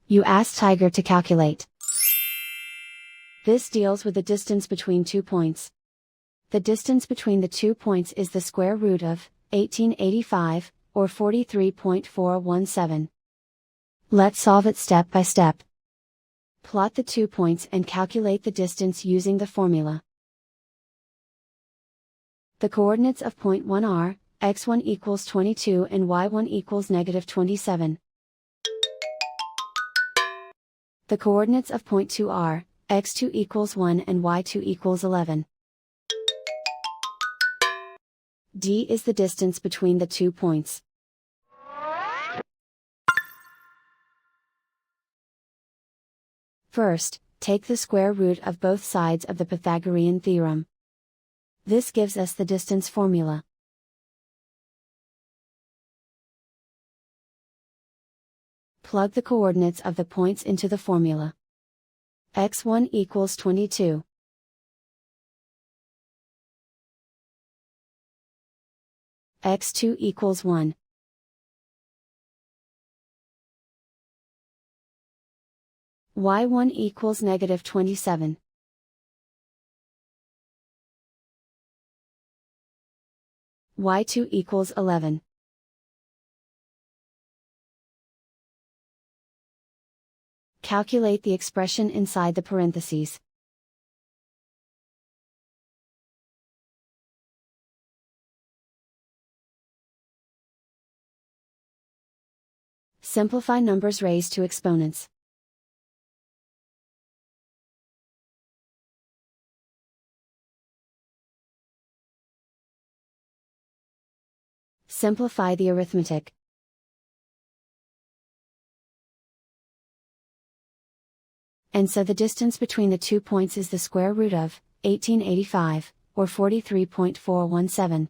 You ask Tiger to calculate. This deals with the distance between 2 points. The distance between the 2 points is the square root of 1885, or 43.417. Let's solve it step by step. Plot the 2 points and calculate the distance using the formula. The coordinates of point 1 are, x1 equals 22 and y1 equals negative 27. The coordinates of point 2 are, x2 equals 1 and y2 equals 11. D is the distance between the 2 points. First, take the square root of both sides of the Pythagorean theorem. This gives us the distance formula. Plug the coordinates of the points into the formula. x1 equals 22. x2 equals 1. y1 equals negative 27. y2 equals 11. Calculate the expression inside the parentheses. Simplify numbers raised to exponents. Simplify the arithmetic. And so the distance between the 2 points is the square root of 1885, or 43.417.